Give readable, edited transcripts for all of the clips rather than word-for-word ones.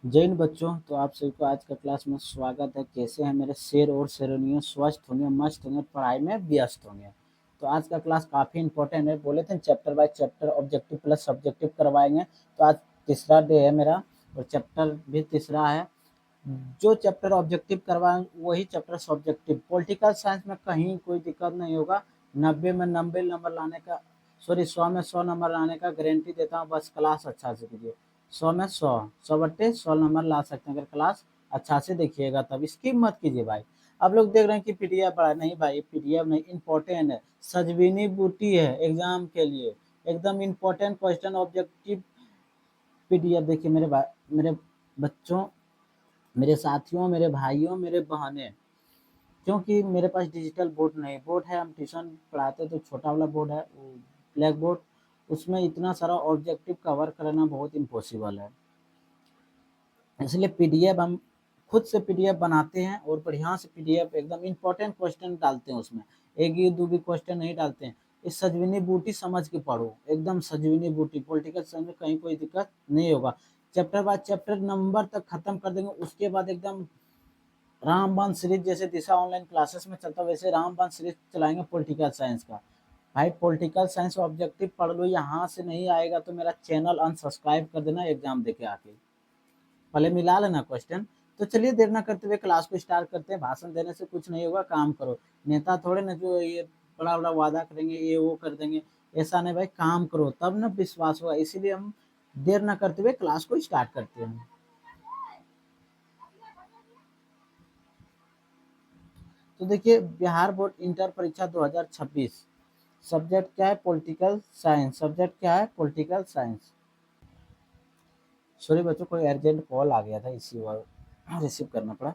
जय हिंद बच्चों। तो आप सभी को आज का क्लास में स्वागत है। कैसे हैं मेरे शेर और शेरनियों? स्वस्थ होंगे, मस्त होंगे, पढ़ाई में व्यस्त होंगे। तो आज का क्लास काफ़ी इंपॉर्टेंट है। बोले थे chapter by chapter objective plus subjective करवाएंगे। तो आज तीसरा डे है मेरा और चैप्टर भी तीसरा है। जो चैप्टर ऑब्जेक्टिव करवाएंगे वही चैप्टर सब्जेक्टिव। पॉलिटिकल साइंस में कहीं कोई दिक्कत नहीं होगा। 90 में 90 नंबर लाने का, सॉरी 100 में 100 नंबर लाने का गारंटी देता हूँ। बस क्लास अच्छा से कीजिए। 100 में 100, 100/100 नंबर ला सकते हैं अगर क्लास अच्छा से देखिएगा तब। स्किप मत कीजिए भाई। आप लोग देख रहे हैं कि पीडीएफ बड़ा नहीं भाई, पीडीएफ नहीं, इंपॉर्टेंट है। सजवीनी बूटी है एग्जाम के लिए, एकदम इंपॉर्टेंट क्वेश्चन ऑब्जेक्टिव पीडीएफ। देखिए मेरे बच्चों, मेरे साथियों, मेरे भाइयों, मेरे बहनें, क्योंकि मेरे पास डिजिटल बोर्ड नहीं, बोर्ड है हम ट्यूशन पढ़ाते तो छोटा वाला बोर्ड है वो ब्लैक बोर्ड, उसमें इतना सारा ऑब्जेक्टिव कवर करना बहुत इम्पॉसिबल है। इसलिए पीडीएफ हम खुद से पीडीएफ बनाते हैं और बढ़िया से पीडीएफ एकदम इंपॉर्टेंट क्वेश्चन डालते हैं उसमें। एक ही दो भी क्वेश्चन नहीं डालते हैं। इस सजवीनी बूटी समझ के पढ़ो, एकदम सजवीनी बूटी। पॉलिटिकल साइंस में कहीं कोई दिक्कत नहीं होगा। चैप्टर बाय चैप्टर नंबर तक खत्म कर देंगे, उसके बाद एकदम रामबाण सीरीज जैसे दिशा ऑनलाइन क्लासेस में चलता वैसे रामबाण सीरीज चलाएंगे पॉलिटिकल साइंस का। भाई पॉलिटिकल साइंस ऑब्जेक्टिव पढ़ लो, यहाँ से नहीं आएगा तो मेरा चैनल अनसब्सक्राइब कर देना एग्जाम देके आके। पहले मिला लेना क्वेश्चन। तो चलिए देर ना करते हुए क्लास को स्टार्ट करते हैं। भाषण देने से कुछ नहीं होगा, काम करो। नेता थोड़े ना जो ये बड़ा बड़ा वादा करेंगे, ये वो कर देंगे। ऐसा नहीं भाई, काम करो तब ना विश्वास होगा। इसीलिए हम देर ना करते हुए क्लास को स्टार्ट करते हैं। तो देखिए, बिहार बोर्ड इंटर परीक्षा 2026, सब्जेक्ट क्या है? Political science. सब्जेक्ट क्या है? Political science. सॉरी बच्चों, कोई अर्जेंट कॉल आ गया था, इसी बार रिसीव करना पड़ा।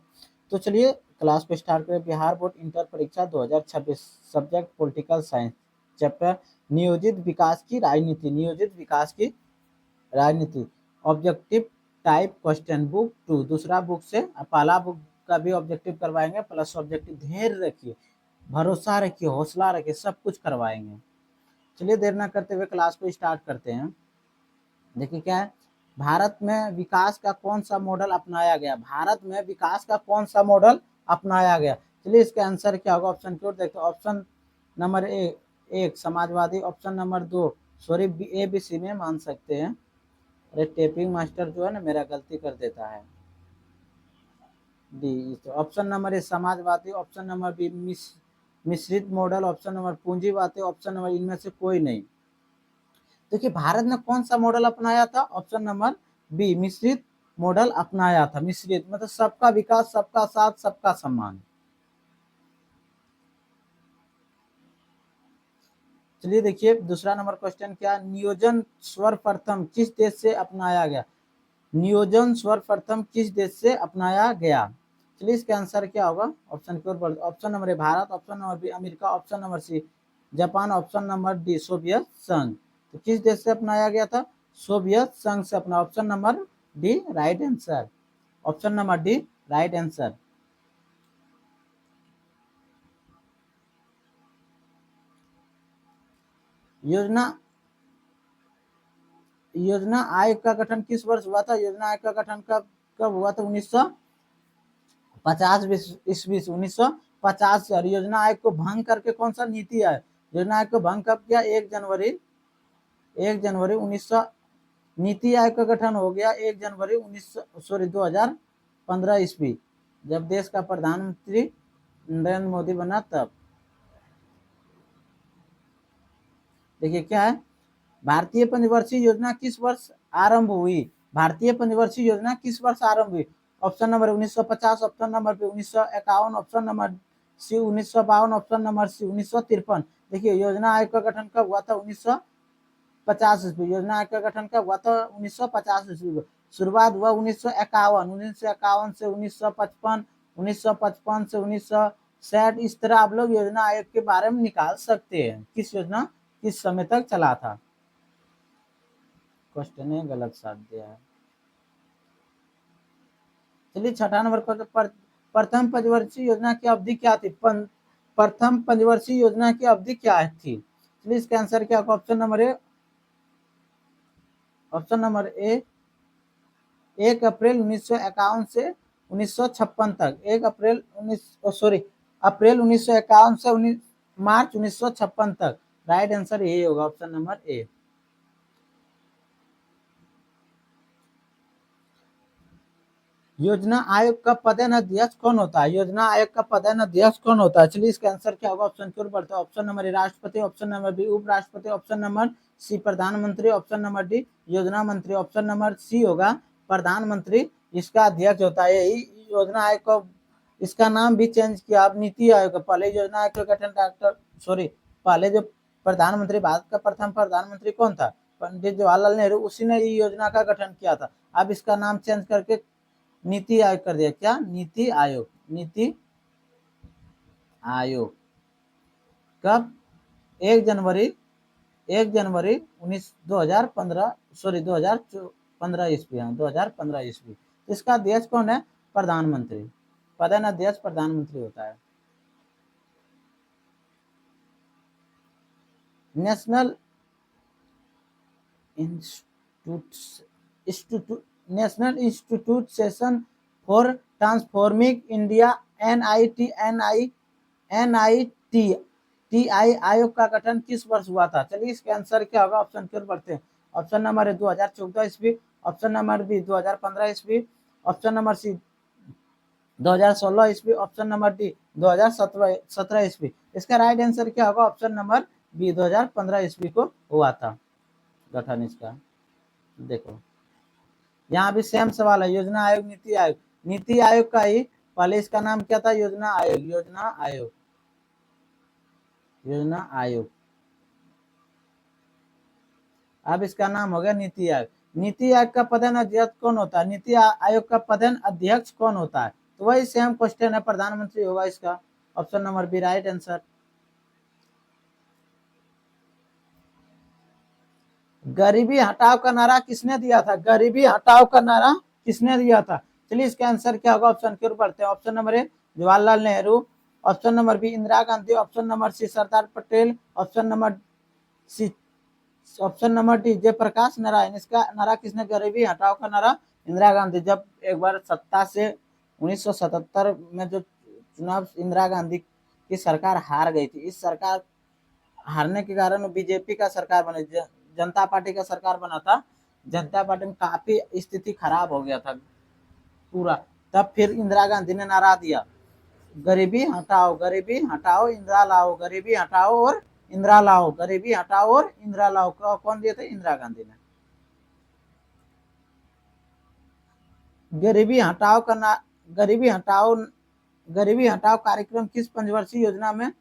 तो चलिए क्लास को स्टार्ट करें। बिहार बोर्ड इंटर परीक्षा 2026, सब्जेक्ट पॉलिटिकल साइंस, चैप्टर नियोजित विकास की राजनीति। नियोजित विकास की राजनीति। ऑब्जेक्टिव टाइप क्वेश्चन बुक 2, दूसरा बुक से। पहला बुक का भी ऑब्जेक्टिव करवाएंगे प्लस ऑब्जेक्टिव। धैर्य रखिए, भरोसा रखिए, हौसला रखिए, सब कुछ करवाएंगे। चलिए देर ना करते हुए क्लास को स्टार्ट करते हैं। देखिए क्या है, भारत में विकास का कौन सा मॉडल अपनाया गया? भारत में विकास का कौन सा मॉडल अपनाया गया? चलिए इसका आंसर क्या होगा? ऑप्शन की ओर देखते हैं। ऑप्शन नंबर एक समाजवादी, option number 2, sorry A B C में मान सकते हैं। अरे टेपिंग मास्टर जो है ना मेरा गलती कर देता है। डी। ऑप्शन नंबर ए समाजवादी, ऑप्शन नंबर बी मिश्रित मॉडल, ऑप्शन नंबर पूंजीवादी, ऑप्शन नंबर इनमें से कोई नहीं। देखिए भारत ने कौन सा मॉडल अपनाया था? ऑप्शन नंबर बी मिश्रित मॉडल अपनाया था। मिश्रित मतलब सबका विकास, सबका साथ, सबका सम्मान। चलिए देखिए दूसरा नंबर क्वेश्चन क्या, नियोजन सर्वप्रथम किस देश से अपनाया गया? नियोजन सर्वप्रथम किस देश से अपनाया गया? चलिए इसका आंसर क्या होगा? ऑप्शन की ओर बढ़, option number A Bharat, option number B America, option number C Japan, option number D Soviet संघ। तो किस देश से अपनाया गया था? सोवियत संघ से अपना। Option number D right answer. Option number D right answer. योजना योजना आयोग का गठन किस वर्ष हुआ था? योजना आयोग का गठन कब कब हुआ था? 1950 ईस्वी से। 1950 से। और योजना आयोग को भंग करके कौन सा नीति आयोग? योजना आयोग को भंग कब किया? 1 जनवरी 1900। नीति आयोग का गठन हो गया 1 जनवरी 2015 ईस्वी, जब देश का प्रधानमंत्री नरेंद्र मोदी बना तब। देखिए क्या है, भारतीय पंचवर्षीय योजना किस वर्ष आरंभ हुई? भारतीय पंचवर्षीय योजना किस वर्ष आरंभ हुई? Option number 1950, option number B 1951, option number C 1952, option number C 1953। देखिए योजना आयोग का गठन कब हुआ था? 1950 ईस्वी। योजना आयोग का गठन कब हुआ था? 1950 ईस्वी को। शुरुआत हुआ 1951, 1951 से 1955, 1955 से 1960। इस तरह आप लोग योजना आयोग के बारे में निकाल सकते हैं किस योजना किस समय तक चला था। क्वेश्चन ने गलत साथ दिया है। चलिए छठा नंबर क्वेश्चन, प्रथम पंचवर्षीय योजना की अवधि क्या थी? प्रथम पंचवर्षीय योजना की अवधि क्या थी? चलिए इसका आंसर क्या होगा? ऑप्शन नंबर ए 1 अप्रैल 1951 से 1956 तक, 1 अप्रैल 1951 से मार्च 1956 तक। राइट आंसर यही होगा, ऑप्शन नंबर ए। योजना आयोग का पदेन अध्यक्ष कौन होता है? योजना आयोग का पदेन अध्यक्ष कौन होता है? चलिए इसका आंसर क्या होगा, ऑप्शन की ओर बढ़ते हैं। ऑप्शन नंबर ए राष्ट्रपति, ऑप्शन नंबर बी उपराष्ट्रपति, ऑप्शन नंबर सी प्रधानमंत्री, ऑप्शन नंबर डी योजना मंत्री, ऑप्शन नंबर सी होगा प्रधानमंत्री इसका अध्यक्ष होता है। यही योजना आयोग को इसका नाम भी चेंज किया, अब नीति आयोग। पहले योजना आयोग का गठन पहले जो प्रधानमंत्री, भारत का प्रथम प्रधानमंत्री कौन था? पंडित जवाहरलाल नेहरू, उसी ने योजना का गठन किया था। अब इसका नाम चेंज करके नीति आयोग कर दिया। क्या? नीति आयोग। नीति आयोग कब? 1 जनवरी 2015 2015 ईस्वी। हाँ 2015 ईस्वी। इसका अध्यक्ष कौन है? प्रधानमंत्री। पदेन अध्यक्ष प्रधानमंत्री होता है। National institution for transforming India NITI आयोग का गठन किस वर्ष हुआ था? चलिए इसका आंसर क्या होगा, ऑप्शन की ओर बढ़ते हैं। ऑप्शन नंबर ए 2014 ईस्वी, ऑप्शन नंबर बी 2015 ईस्वी, ऑप्शन नंबर सी 2016 ईस्वी, ऑप्शन नंबर डी 2017 ईस्वी। इसका राइट आंसर क्या होगा, ऑप्शन नंबर बी 2015 ईस्वी को हुआ था गठन इसका। देखो यहाँ भी सेम सवाल है, योजना आयोग नीति आयोग। नीति आयोग का ही पहले इसका नाम क्या था? योजना आयोग। योजना आयोग, योजना आयोग। अब इसका नाम हो गया नीति आयोग। नीति आयोग का पदेन अध्यक्ष कौन होता है? नीति आयोग का पदेन अध्यक्ष कौन होता है? तो वही सेम क्वेश्चन है, प्रधानमंत्री होगा इसका। Option number B right answer. गरीबी हटाओ का नारा किसने दिया था? गरीबी हटाओ का नारा किसने दिया था? चलिए इसका आंसर क्या होगा, ऑप्शन की ओर बढ़ते हैं। Option number A Jawaharlal Nehru, option number B Indira Gandhi, option number C Sardar Patel, option number D Jayaprakash Narayan. इसका नारा किसने? गरीबी हटाओ का नारा इंदिरा गांधी। जब एक बार सत्ता से 1977 में जो चुनाव, इंदिरा गांधी की सरकार हार गई थी। इस सरकार हारने के कारण बीजेपी का सरकार बने, जनता पार्टी का सरकार बना था। जनता पार्टी में काफी स्थिति खराब हो गया था पूरा। तब फिर इंदिरा गांधी ने नारा दिया, गरीबी हटाओ, गरीबी हटाओ, इंदिरा लाओ, गरीबी हटाओ और इंदिरा लाओ, गरीबी हटाओ और इंदिरा लाओ। कौन दिए थे? इंदिरा गांधी ने। गरीबी हटाओ का गरीबी हटाओ कार्यक्रम किस पंचवर्षीय योजना में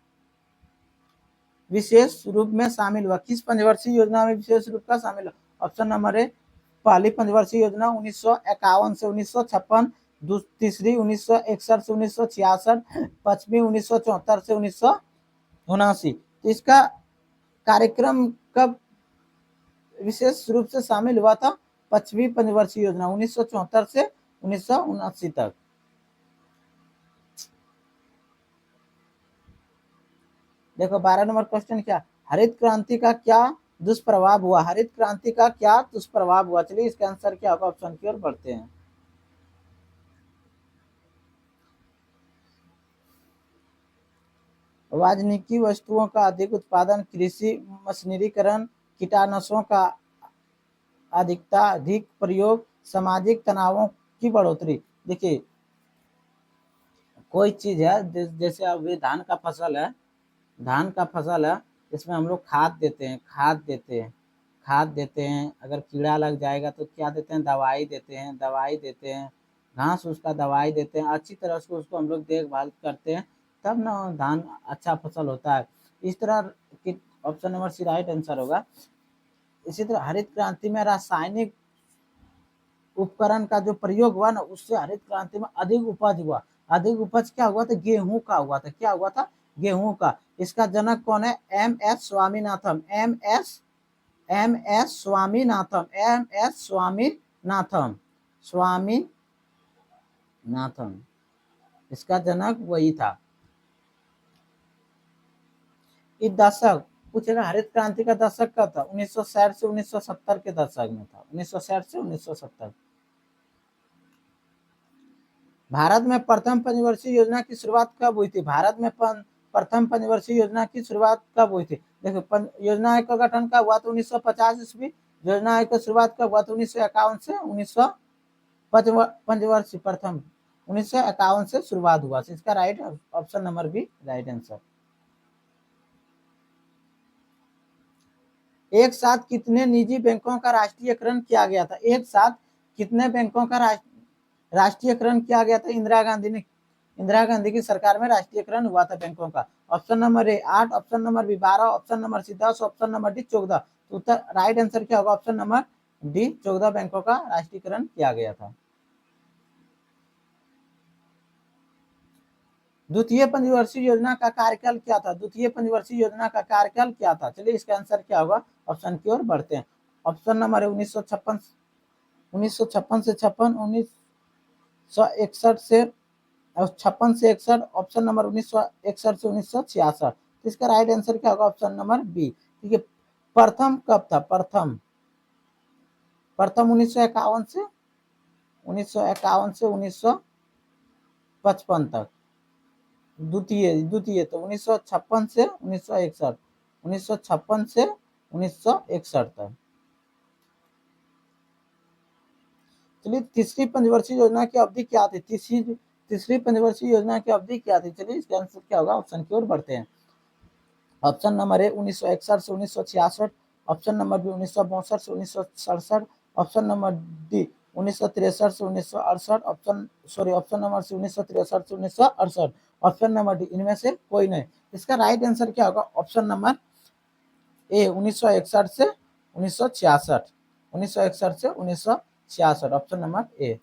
विशेष रूप में शामिल हुआ? किस पंचवर्षीय योजना में विशेष रूप का शामिल हुआ? ऑप्शन नंबर ए पहली पंचवर्षीय योजना 1951 से 1956, तीसरी 1961 से 1966, पांचवी 1974 से 1979। तो इसका कार्यक्रम कब विशेष रूप से शामिल हुआ था? पांचवी पंचवर्षीय योजना 1974 से 1979 तक। देखो 12 नंबर क्वेश्चन क्या, हरित क्रांति का क्या दुष्प्रभाव हुआ? हरित क्रांति का क्या दुष्प्रभाव हुआ? चलिए इसका आंसर क्या होगा, ऑप्शन की ओर बढ़ते हैं। वाणिज्यिक वस्तुओं का अधिक उत्पादन, कृषि मशीनरीकरण, कीटनाशकों का अधिक प्रयोग, सामाजिक तनावों की बढ़ोतरी। देखिए कोई चीज है, जैसे अभी धान का फसल है, धान का फसल है, इसमें हम लोग खाद देते हैं। अगर कीड़ा लग जाएगा तो क्या देते हैं? दवाई देते हैं। घास उसका दवाई देते हैं। अच्छी तरह से उसको हम लोग देखभाल करते हैं, तब ना धान अच्छा फसल होता है। इस तरह की option number C right answer होगा। इसी तरह हरित क्रांति में रासायनिक उपकरण का जो प्रयोग हुआ ना, उससे हरित क्रांति में अधिक उपज हुआ। अधिक उपज क्या हुआ था? गेहूं का हुआ था। क्या हुआ था? गेहूं का। इसका जनक कौन है? M S Swaminathan. स्वामीनाथन इसका जनक वही था। इस दशक पूछेगा हरित क्रांति का दशक कब था? 1960 से 1970 के दशक में था। 1960 से 1970। भारत में प्रथम पंचवर्षीय योजना की शुरुआत कब हुई थी? भारत में प्रथम पंचवर्षीय योजना की शुरुआत कब हुई थी? देखो, योजना आयोग का गठन कब हुआ था? 1950 ईस्वी। योजना आयोग की शुरुआत कब हुआ था? 1951 से 1900 पंचवर्षीय प्रथम 1951 से शुरुआत हुआ। इसका right option number B right answer. एक साथ कितने निजी बैंकों का राष्ट्रीयकरण किया गया था? एक साथ कितने बैंकों का राष्ट्रीयकरण किया गया था? इंदिरा गांधी की सरकार में राष्ट्रीयकरण हुआ था बैंकों का। Option number A 8, option number B 12, option number C 10, option number D 14। तो उत्तर राइट आंसर क्या होगा? ऑप्शन नंबर डी 14 बैंकों का राष्ट्रीयकरण किया गया था। द्वितीय पंचवर्षीय योजना का कार्यकाल क्या था? द्वितीय पंचवर्षीय योजना का कार्यकाल क्या था? चलिए इसका आंसर क्या होगा? ऑप्शन की ओर बढ़ते हैं। ऑप्शन नंबर है 1956 से 56, 1961 से 56 से 61, ऑप्शन नंबर 1961 से 1966। तो इसका राइट आंसर क्या होगा? Option number B. ठीक है, प्रथम कब था? प्रथम प्रथम 1951 से 1955 तक। द्वितीय तो 1956 से 1961, 1956 से 1961 तक। चलिए तीसरी पंचवर्षीय योजना की अवधि क्या थी? तीसरी पंचवर्षीय योजना की अवधि क्या थी? चलिए इसका आंसर क्या होगा? ऑप्शन की ओर बढ़ते हैं। ऑप्शन नंबर ए 1961 से 1966, ऑप्शन नंबर बी 1962 से 1967, ऑप्शन नंबर डी 1963 से 1968, ऑप्शन नंबर सी 1963 से 1968, ऑप्शन नंबर डी इनमें से कोई नहीं। इसका राइट आंसर क्या होगा? ऑप्शन नंबर ए 1961 से 1966, 1961 से 1966, ऑप्शन नंबर ए।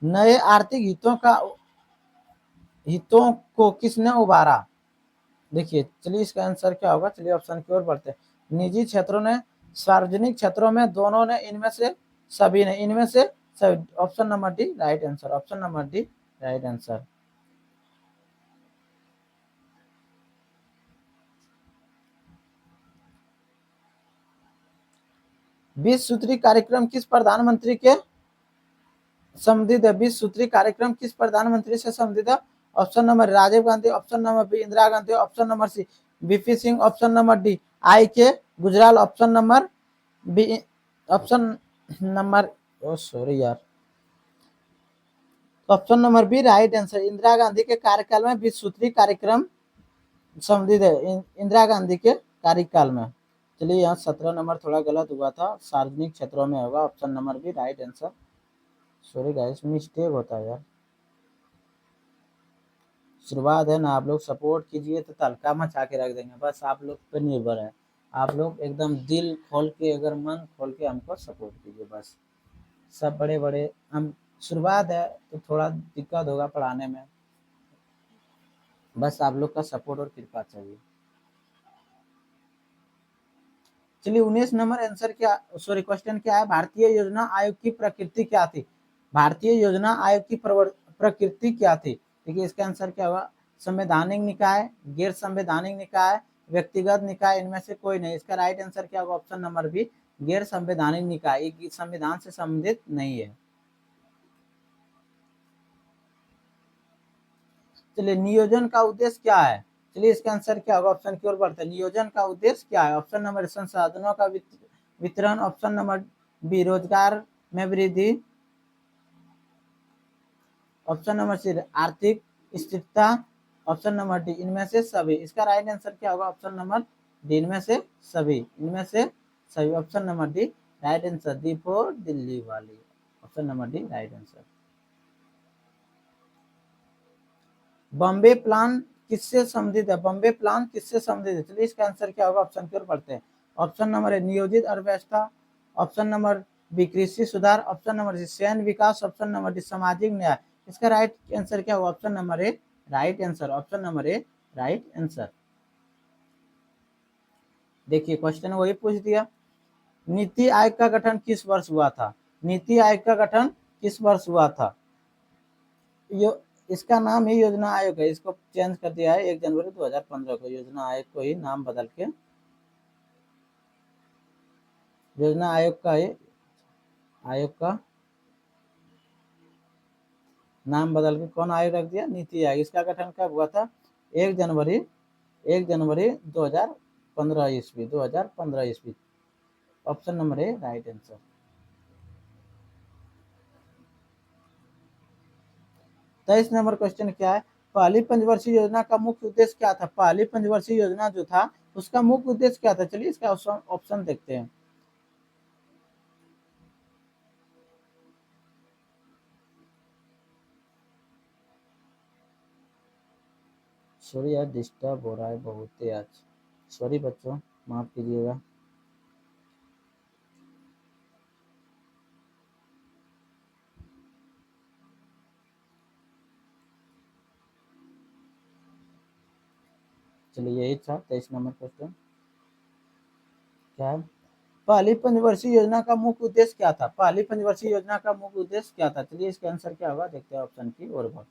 नए आर्थिक हितों को किसने उभारा? देखिए, चलिए इसका आंसर क्या होगा? चलिए ऑप्शन की ओर बढ़ते हैं। निजी क्षेत्रों ने, सार्वजनिक क्षेत्रों में, दोनों ने, इनमें से सभी ने, इनमें से सभी। Option number D right answer, option number D right answer. बीस सूत्री कार्यक्रम किस प्रधानमंत्री के संबंधित है? बीस सूत्री कार्यक्रम किस प्रधानमंत्री से संबंधित है? Option number Rajiv Gandhi, option number B Indira Gandhi, option number C VP Singh, option number D I K Gujral, option number B, option number sorry यार, option number B right answer. Indira Gandhi के कार्यकाल में 20 सूत्री कार्यक्रम संबंधित है, इंदिरा गांधी के कार्यकाल में। चलिए यहाँ 17 नंबर थोड़ा गलत हुआ था, सार्वजनिक क्षेत्रों में होगा, option number B right answer. Sorry guys, mistake होता है यार। शुरुआत है ना, आप लोग सपोर्ट कीजिए तो तहलका मचा के रख देंगे, बस आप लोग पर निर्भर है। आप लोग एकदम दिल खोल के, अगर मन खोल के हमको सपोर्ट कीजिए बस। सब बड़े बड़े हम, शुरुआत है तो थोड़ा दिक्कत होगा पढ़ाने में, बस आप लोग का सपोर्ट और कृपा चाहिए। चलिए 19 नंबर आंसर क्या, सॉरी क्वेश्चन क्या है? भारतीय योजना आयोग की प्रकृति क्या थी? भारतीय योजना आयोग की प्रकृति क्या थी? देखिए इसका आंसर क्या होगा? संवैधानिक निकाय, गैर संवैधानिक निकाय, व्यक्तिगत निकाय, इनमें से कोई नहीं। इसका राइट आंसर क्या होगा? ऑप्शन नंबर बी गैर संवैधानिक निकाय, संविधान से संबंधित नहीं है। चलिए नियोजन का उद्देश्य क्या है? चलिए इसका आंसर क्या होगा? ऑप्शन की ओर बढ़ते हैं। नियोजन का उद्देश्य क्या है? ऑप्शन नंबर संसाधनों का वितरण, ऑप्शन नंबर बी रोजगार में वृद्धि, ऑप्शन नंबर सी आर्थिक स्थिरता, ऑप्शन नंबर डी इनमें से सभी। इसका राइट आंसर क्या होगा? ऑप्शन नंबर डी इनमें से सभी, इनमें से सभी, option number D right answer. D for Delhi वाली, option number D right answer. Bombay plan किससे संबंधित है? बॉम्बे प्लान किससे संबंधित है? चलिए इसका आंसर क्या होगा? ऑप्शन की ओर बढ़ते हैं। ऑप्शन नंबर ए नियोजित अर्थव्यवस्था, ऑप्शन नंबर बी कृषि सुधार, ऑप्शन नंबर सी सैन्य विकास, ऑप्शन नंबर डी सामाजिक न्याय। इसका राइट आंसर क्या होगा? ऑप्शन नंबर ए राइट आंसर, ऑप्शन नंबर ए राइट आंसर। देखिए क्वेश्चन वही पूछ दिया। नीति आयोग का गठन किस वर्ष हुआ था? नीति आयोग का गठन किस वर्ष हुआ था? यो इसका नाम ही योजना आयोग है, इसको चेंज कर दिया है 1 जनवरी 2015 को, योजना आयोग को ही नाम बदल के। योजना आयोग का नाम बदल के कौन आयोग रख दिया? नीति आयोग। इसका गठन कब हुआ था? 1 जनवरी 2015 ईस्वी, 2015 ईस्वी। ऑप्शन नंबर ए राइट आंसर। 23 नंबर क्वेश्चन क्या है? पहली पंचवर्षीय योजना का मुख्य उद्देश्य क्या था? पहली पंचवर्षीय योजना जो था उसका मुख्य उद्देश्य क्या था? चलिए इसका ऑप्शन देखते हैं। सॉरी यार, डिस्टर्ब हो रहा है बहुत ही आज। सॉरी बच्चों, माफ कीजिएगा। चलिए यही था 23 नंबर क्वेश्चन। क्या है? पहली पंचवर्षीय योजना का मुख्य उद्देश्य क्या था? पहली पंचवर्षीय योजना का मुख्य उद्देश्य क्या था? चलिए इसका आंसर क्या होगा, देखते हैं ऑप्शन की ओर बढ़।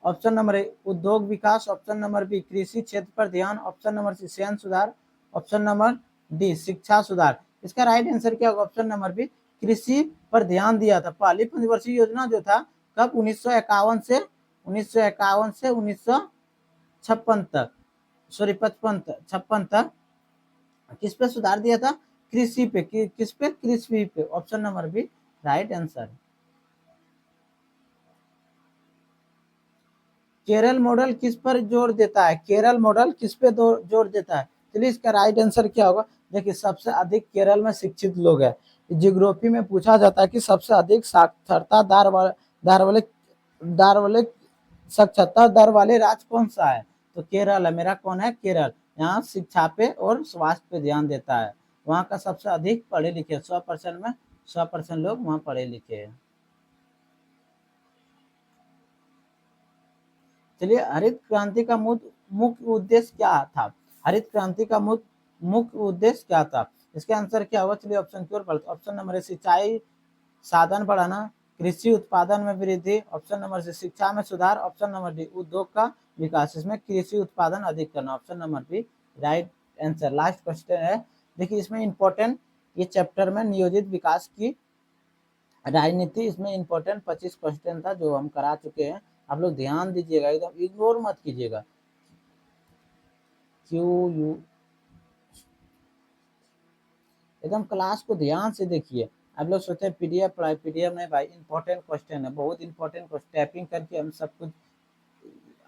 ऑप्शन नंबर ए उद्योग विकास, ऑप्शन नंबर बी कृषि क्षेत्र पर ध्यान, ऑप्शन नंबर सी सैन्य सुधार, ऑप्शन नंबर डी शिक्षा सुधार। इसका राइट आंसर क्या होगा? ऑप्शन नंबर बी कृषि पर ध्यान दिया था। पहली पंचवर्षीय योजना जो था कब? 1951 से 1956 तक, सॉरी 56 तक किस पे सुधार दिया था? कृषि पे। किस पे? कृषि पे। Option number B right answer. Kerala model किस पर जोर देता है? केरल मॉडल किस पे जोर देता है? चलिए इसका राइट आंसर क्या होगा? देखिए सबसे अधिक केरल में शिक्षित लोग हैं। ज्योग्राफी में पूछा जाता है कि सबसे अधिक साक्षरता दर वाले साक्षरता दर वाले राज्य कौन सा है? तो केरल है। मेरा कौन है? केरल। यहाँ शिक्षा पे और स्वास्थ्य पे ध्यान देता है। वहाँ का सबसे अधिक पढ़े लिखे, 100% में 100% लोग वहाँ पढ़े लिखे हैं। चलिए हरित क्रांति का मुख्य उद्देश्य क्या था? हरित क्रांति का मुख्य उद्देश्य क्या था? इसका आंसर क्या होगा? चलिए ऑप्शन की ओर बढ़ते। ऑप्शन नंबर ए सिंचाई साधन बढ़ाना, कृषि उत्पादन में वृद्धि, ऑप्शन नंबर सी शिक्षा में सुधार, ऑप्शन नंबर डी उद्योग का विकास। इसमें कृषि उत्पादन अधिक करना। Option number B right answer. Last question है, देखिए इसमें इंपॉर्टेंट, ये चैप्टर में नियोजित विकास की राजनीति, इसमें इंपॉर्टेंट 25 क्वेश्चन था जो हम करा चुके हैं। आप लोग ध्यान दीजिएगा, एकदम इग्नोर मत कीजिएगा। क्यू यू एकदम क्लास को ध्यान से देखिए। आप लोग सोचते हैं पीडीएफ पढ़ाई, पीडीएफ नहीं भाई, इंपॉर्टेंट क्वेश्चन है, बहुत इंपॉर्टेंट क्वेश्चन। टैपिंग करके हम सब कुछ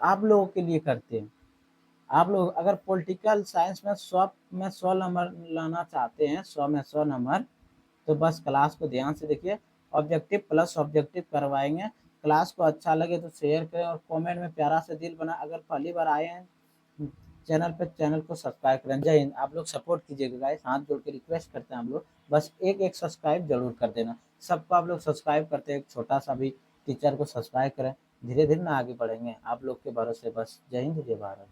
आप लोगों के लिए करते हैं। आप लोग अगर पॉलिटिकल साइंस में 100 नंबर लाना चाहते हैं, 100 में 100 नंबर, तो बस क्लास को ध्यान से देखिए। ऑब्जेक्टिव प्लस ऑब्जेक्टिव करवाएंगे। क्लास को अच्छा लगे तो शेयर करें और कमेंट में प्यारा सा दिल बना। अगर पहली बार आए हैं चैनल पे, चैनल को सब्सक्राइब करें। जय हिंद। आप लोग सपोर्ट कीजिएगा गाइस, हाथ जोड़ के रिक्वेस्ट करते हैं हम लोग, बस एक एक सब्सक्राइब जरूर कर देना। सबको आप लोग सब्सक्राइब करते हैं, एक छोटा सा भी टीचर को सब्सक्राइब करें। धीरे धीरे ना आगे बढ़ेंगे आप लोग के भरोसे। बस जय हिंद, जय भारत।